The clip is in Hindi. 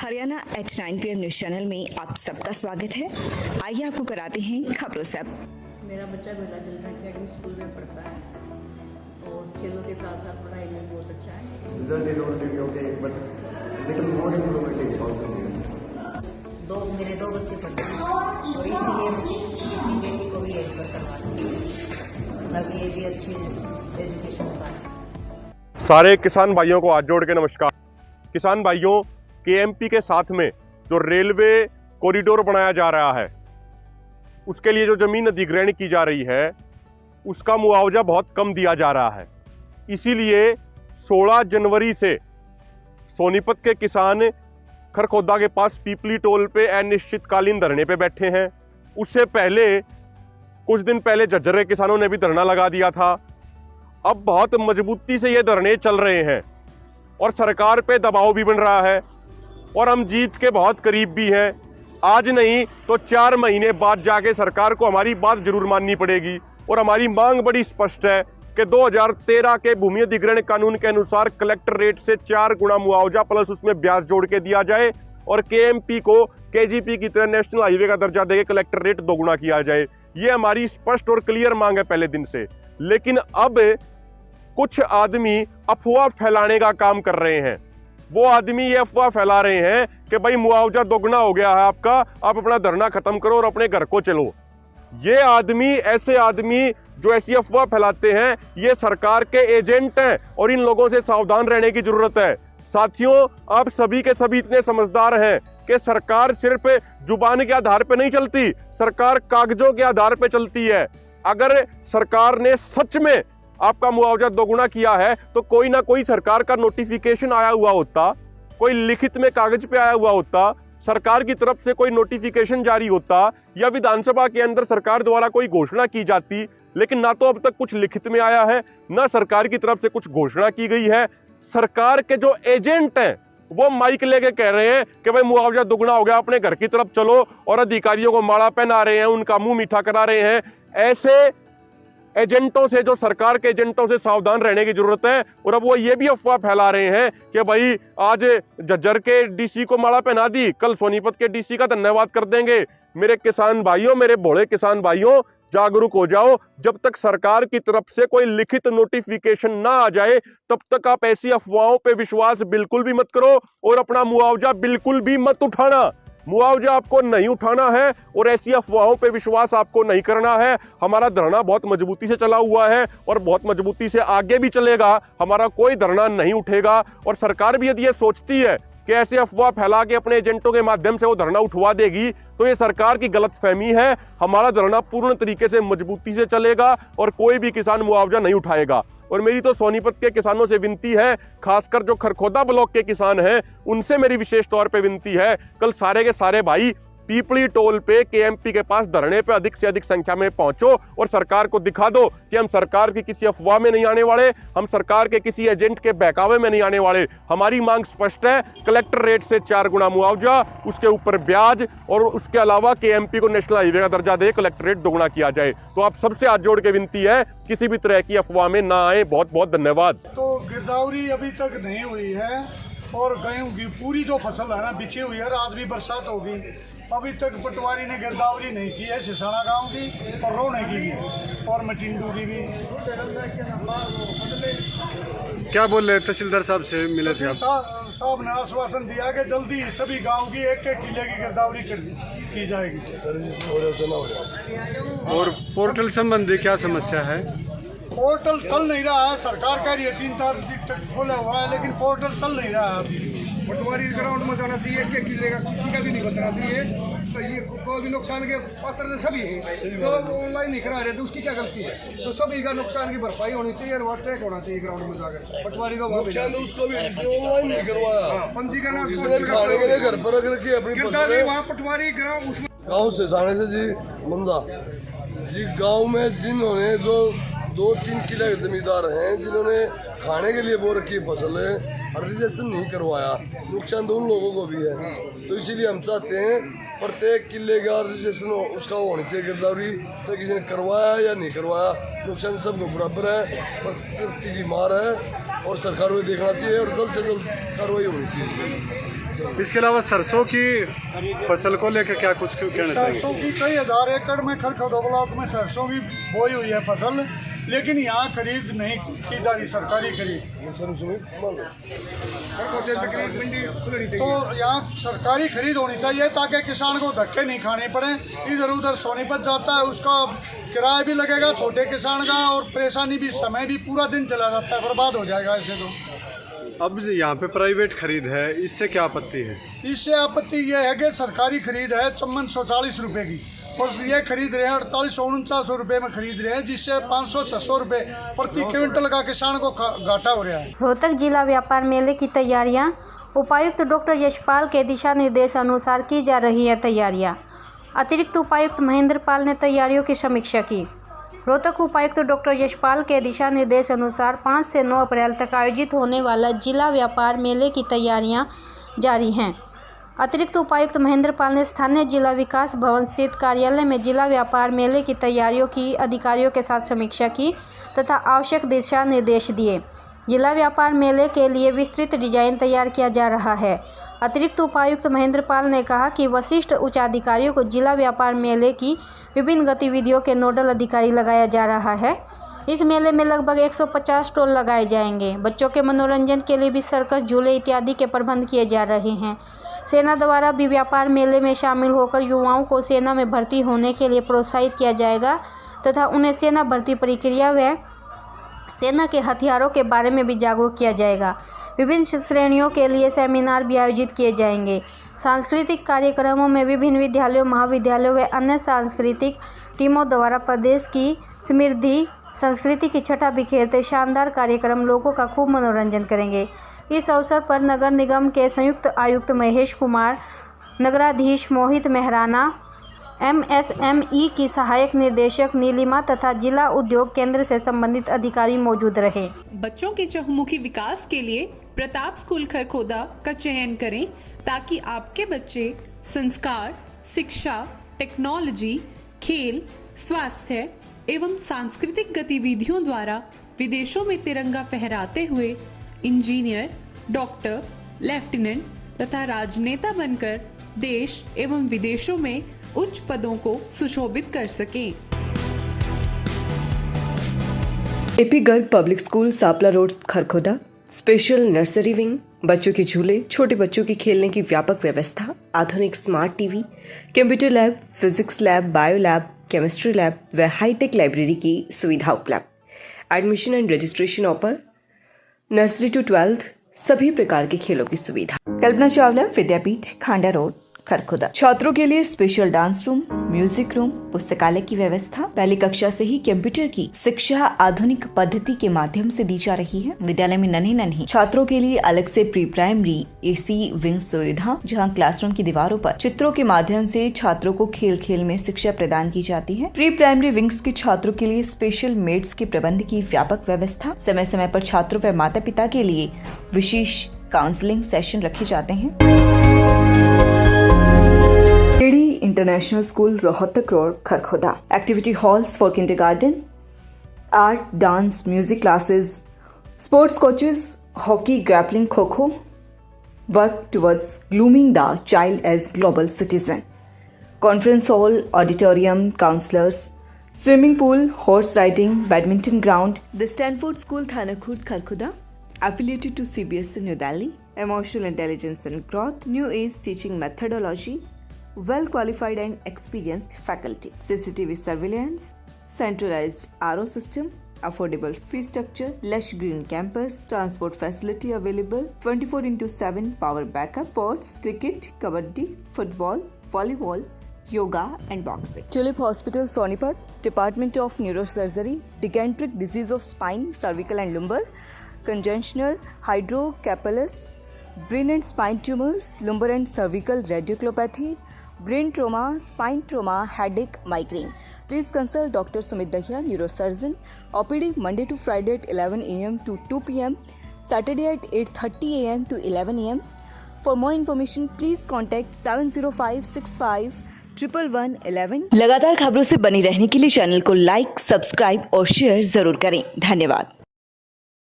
Haryana at 9 PM news channel में आप सबका स्वागत है। आइए आपको कराते हैं खबरों से। मेरा बच्चा बिरला चिल्ड्रन अकेडमी स्कूल में पढ़ता है और खेलों के साथ साथ पढ़ाई में बहुत अच्छा है। Result is already okay, but little more improvement is also needed. मेरे दो बच्चे पढ़ते हैं और इसीलिए मैं अपनी बेटी को भी यहीं पर करवा रही हूँ ताकि ये भी अच्छी एजुकेशन पा सके। सारे किसान भाइयों को हाथ जोड़ के नमस्कार। किसान भाइयों, केएमपी के साथ में जो रेलवे कॉरिडोर बनाया जा रहा है उसके लिए जो जमीन अधिग्रहण की जा रही है उसका मुआवजा बहुत कम दिया जा रहा है। इसीलिए 16 जनवरी से सोनीपत के किसान खरखोदा के पास पीपली टोल पे अनिश्चितकालीन धरने पे बैठे हैं। उससे पहले कुछ दिन पहले झज्जर के किसानों ने भी धरना लगा दिया था। अब बहुत मजबूती से ये धरने चल रहे हैं और सरकार पे दबाव भी बन रहा है और हम जीत के बहुत करीब भी हैं। आज नहीं तो 4 महीने बाद जाके सरकार को हमारी बात जरूर माननी पड़ेगी और हमारी मांग बड़ी स्पष्ट है कि 2013 के भूमि अधिग्रहण कानून के अनुसार कलेक्टर रेट से 4 गुना मुआवजा प्लस उसमें ब्याज जोड़ के दिया जाए और केएमपी को केजीपी की तरह नेशनल हाईवे का दर्जा देके कलेक्टर रेट 2 गुना किया जाए। ये हमारी स्पष्ट और क्लियर मांग है पहले दिन से। लेकिन अब कुछ आदमी अफवाह फैलाने का काम कर रहे हैं। वो आदमी ये अफवाह फैला रहे हैं कि भाई मुआवजा 2 गुना हो गया है आपका, आप अपना धरना खत्म करो और अपने घर को चलो। ये आदमी, ऐसे आदमी जो ऐसी अफवाह फैलाते हैं, ये सरकार के एजेंट हैं और इन लोगों से सावधान रहने की जरूरत है। साथियों, आप सभी के सभी इतने समझदार हैं कि सरकार सिर्फ जुबान के आधार पर नहीं चलती, सरकार कागजों के आधार पर चलती है। अगर सरकार ने सच में आपका मुआवजा 2 गुना किया है तो कोई ना कोई सरकार का नोटिफिकेशन आया हुआ होता, कोई लिखित में कागज पे आया हुआ होता, सरकार की तरफ से कोई नोटिफिकेशन जारी होता या विधानसभा के अंदर सरकार द्वारा कोई घोषणा की जाती। लेकिन ना तो अब तक कुछ लिखित में आया है, ना सरकार की तरफ से कुछ घोषणा की गई है। सरकार के जो एजेंट हैं वो माइक लेके कह रहे हैं कि भाई मुआवजा 2 गुना हो गया, अपने घर की तरफ चलो, और अधिकारियों को माला पहना रहे हैं, उनका मुंह मीठा करा रहे हैं। ऐसे एजेंटों से, जो सरकार के एजेंटों से सावधान रहने की जरूरत है। और अब वो ये भी अफवाह फैला रहे हैं कि भाई आज झज्जर के डीसी को माला पहना दी, कल सोनीपत के डीसी का धन्यवाद कर देंगे। मेरे किसान भाइयों, मेरे भोले किसान भाइयों, जागरूक हो जाओ। जब तक सरकार की तरफ से कोई लिखित नोटिफिकेशन ना आ जाए तब तक आप ऐसी अफवाहों पे विश्वास बिल्कुल भी मत करो और अपना मुआवजा बिल्कुल भी मत उठाना। मुआवजा आपको नहीं उठाना है और ऐसी अफवाहों पे विश्वास आपको नहीं करना है। हमारा धरना बहुत मजबूती से चला हुआ है और बहुत मजबूती से आगे भी चलेगा। हमारा कोई धरना नहीं उठेगा। और सरकार भी यदि ये सोचती है कि ऐसे अफवाह फैला के अपने एजेंटों के माध्यम से वो धरना उठवा देगी तो ये सरकार की गलतफहमी है। हमारा धरना पूर्ण तरीके से मजबूती से चलेगा और कोई भी किसान मुआवजा नहीं उठाएगा। और मेरी तो सोनीपत के किसानों से विनती है, खासकर जो खरखोदा ब्लॉक के किसान हैं उनसे मेरी विशेष तौर पे विनती है, कल सारे के सारे भाई पीपली टोल पे केएमपी के पास धरने पे अधिक से अधिक संख्या में पहुंचो और सरकार को दिखा दो कि हम सरकार की किसी अफवाह में नहीं आने वाले, हम सरकार के किसी एजेंट के बहकावे में नहीं आने वाले। हमारी मांग स्पष्ट है, कलेक्टर रेट से 4 गुना मुआवजा, उसके ऊपर ब्याज और उसके अलावा केएमपी को नेशनल हाईवे का दर्जा दे, कलेक्टर रेट 2 गुना किया जाए। तो आप सबसे हाथ जोड़ के विनती है, किसी भी तरह की अफवाह में ना आए। बहुत बहुत धन्यवाद। तो गिरदावरी अभी तक नहीं हुई है और गेहूं की पूरी जो फसल है ना बिछी हुई है। रात भी बरसात होगी, अभी तक पटवारी ने गिरदावरी नहीं की है। सिसाना गांव की और रोने की भी और मटिंडू की भी। क्या बोल रहे तहसीलदार साहब से मिले थे आप? साहब ने आश्वासन दिया कि जल्दी सभी गांव की 1-1 किले की गिरदावरी की जाएगी। और पोर्टल संबंधी क्या समस्या है? पोर्टल चल नहीं रहा है, सरकार कह रही है 3 तारीख तक खोला हुआ है लेकिन पोर्टल चल नहीं रहा है अभी। पटवारी ग्राउंड में जाना चाहिए, 1-1 किले का किसी का भी नहीं बचना चाहिए। तो ये कोई भी नुकसान के पात्र सभी हैं, तो ऑनलाइन नहीं करा रहे तो उसकी क्या गलती है? तो सभी का नुकसान की भरपाई होनी चाहिए और वहाँ चेक होना चाहिए ग्राउंड में जाकर। पटवारी को नुकसान तो उसको भी इसने ऑनलाइन नहीं करवाया, पंजीकरण खाने के लिए घर पर रख रखी अपनी वहाँ पटवारी ग्राउंड गाँव से जाने से जी मंदा जी। गाँव में जिन्होंने जो 2-3 किले के जमींदार हैं जिन्होंने खाने के लिए वो रखी फसल है और रजिस्ट्रेशन नहीं करवाया, नुकसान तो उन लोगों को भी है। तो इसीलिए हम चाहते हैं प्रत्येक किले का रजिस्ट्रेशन उसका होनी चाहिए। गिरदावरी से किसी ने करवाया या नहीं करवाया, नुकसान सबको बराबर है, प्रकृति की मार है और सरकार को देखना चाहिए और जल्द से जल्द कार्रवाई होनी चाहिए। इसके अलावा सरसों की फसल को लेकर क्या कुछ कहना चाहिए? सरसों की कई हजार एकड़ में खरखोदा ब्लॉक में सरसों भी बोई हुई है फसल, लेकिन यहाँ खरीद नहीं की जा रही, सरकारी खरीद। तो यहाँ सरकारी खरीद होनी चाहिए ताकि किसान को धक्के नहीं खाने पड़े। इधर उधर सोनीपत जाता है, उसका किराया भी लगेगा छोटे किसान का, और परेशानी भी, समय भी पूरा दिन चला जाता है, बर्बाद हो जाएगा ऐसे तो। अब यहाँ पे प्राइवेट खरीद है, इससे क्या आपत्ति है? इससे आपत्ति यह है कि सरकारी खरीद है 5440 रुपये की, और ये खरीद रहे हैं 4849 रुपये में खरीद रहे हैं, जिससे 500-600 रुपये प्रति क्विंटल का किसान को घाटा हो रहा है। रोहतक जिला व्यापार मेले की तैयारियां। उपायुक्त डॉक्टर यशपाल के दिशा निर्देश अनुसार की जा रही है तैयारियां। अतिरिक्त उपायुक्त महेंद्र पाल ने तैयारियों की समीक्षा की। रोहतक उपायुक्त डॉक्टर यशपाल के दिशा निर्देश अनुसार 5 से 9 अप्रैल तक आयोजित होने वाला जिला व्यापार मेले की तैयारियां जारी हैं। अतिरिक्त उपायुक्त महेंद्र पाल ने स्थानीय जिला विकास भवन स्थित कार्यालय में जिला व्यापार मेले की तैयारियों की अधिकारियों के साथ समीक्षा की तथा आवश्यक दिशा निर्देश दिए। जिला व्यापार मेले के लिए विस्तृत डिजाइन तैयार किया जा रहा है। अतिरिक्त उपायुक्त महेंद्र पाल ने कहा कि वरिष्ठ उच्चाधिकारियों को जिला व्यापार मेले की विभिन्न गतिविधियों के नोडल अधिकारी लगाया जा रहा है। इस मेले में लगभग 150 स्टॉल लगाए जाएंगे। बच्चों के मनोरंजन के लिए भी सर्कस, झूले इत्यादि के प्रबंध किए जा रहे हैं। सेना द्वारा भी व्यापार मेले में शामिल होकर युवाओं को सेना में भर्ती होने के लिए प्रोत्साहित किया जाएगा तथा उन्हें सेना भर्ती प्रक्रिया व सेना के हथियारों के बारे में भी जागरूक किया जाएगा। विभिन्न श्रेणियों के लिए सेमिनार भी आयोजित किए जाएंगे। सांस्कृतिक कार्यक्रमों में विभिन्न विद्यालयों, महाविद्यालयों व अन्य सांस्कृतिक टीमों द्वारा प्रदेश की समृद्धि संस्कृति की छटा बिखेरते शानदार कार्यक्रम लोगों का खूब मनोरंजन करेंगे। इस अवसर पर नगर निगम के संयुक्त आयुक्त महेश कुमार, नगराधीश मोहित मेहराना, MSME की सहायक निर्देशक नीलिमा तथा जिला उद्योग केंद्र से संबंधित अधिकारी मौजूद रहे। बच्चों के चहुमुखी विकास के लिए प्रताप स्कूल खरखोदा का चयन करें ताकि आपके बच्चे संस्कार, शिक्षा, टेक्नोलॉजी, खेल, स्वास्थ्य एवं सांस्कृतिक गतिविधियों द्वारा विदेशों में तिरंगा फहराते हुए इंजीनियर, डॉक्टर, लेफ्टिनेंट तथा राजनेता बनकर देश एवं विदेशों में उच्च पदों को सुशोभित कर सकें। AP Garg public school, Sapla road, Kharkhoda. Special nursery wing, बच्चों के झूले, छोटे बच्चों के खेलने की व्यापक व्यवस्था, आधुनिक smart TV, computer lab, physics lab, bio lab, chemistry lab व हाईटेक लाइब्रेरी की सुविधा उपलब्ध। Admission and registration open. Nursery to 12th सभी प्रकार के खेलों की सुविधा। कल्पना चावला विद्यापीठ, खांडा रोड, खरखोदा। छात्रों के लिए special dance room, music room, पुस्तकालय की व्यवस्था। पहली कक्षा से ही कंप्यूटर की शिक्षा आधुनिक पद्धति के माध्यम से दी जा रही है। विद्यालय में नन्ही छात्रों के लिए अलग से प्री प्राइमरी AC विंग सुविधा, जहां क्लासरूम की दीवारों पर चित्रों के माध्यम से छात्रों को खेल खेल में शिक्षा प्रदान की जाती है। प्री प्राइमरी विंग्स के छात्रों के लिए स्पेशल मेड्स के प्रबंध की व्यापक व्यवस्था। समय समय पर छात्रों व माता पिता के लिए विशेष काउंसलिंग सेशन रखे जाते हैं। KD international school, Rohtak road, Kharkhoda. Activity halls for kindergarten, art, dance, music classes, sports coaches, hockey, grappling, kho-kho. Work towards grooming the child as global citizen. Conference hall, auditorium, counsellors, swimming pool, horse riding, badminton ground. The Stanford school, Thanakhurd, Kharkhoda, affiliated to CBSE New Delhi. Emotional intelligence and growth, new age teaching methodology, well qualified and experienced faculty, CCTV surveillance, centralized RO system, affordable fee structure, lush green campus, transport facility available, 24/7 power backup, sports, cricket, kabaddi, football, volleyball, yoga and boxing. Tulip Hospital, Sonipat, Department of Neurosurgery, Dysenteric disease of spine, cervical and lumbar, congenital hydrocephalus, brain and spine tumors, lumbar and cervical radiculopathy, brain trauma, spine trauma, headache, migraine. Please consult Dr. Sumit Dahiya, neurosurgeon. OPD Monday to Friday at 11 a.m. to 2 p.m. Saturday at 8:30 a.m. to 11 a.m. For more information, please contact 705651111. लगातार खबरों से बनी रहने के लिए चैनल को लाइक, सब्सक्राइब और शेयर जरूर करें। धन्यवाद।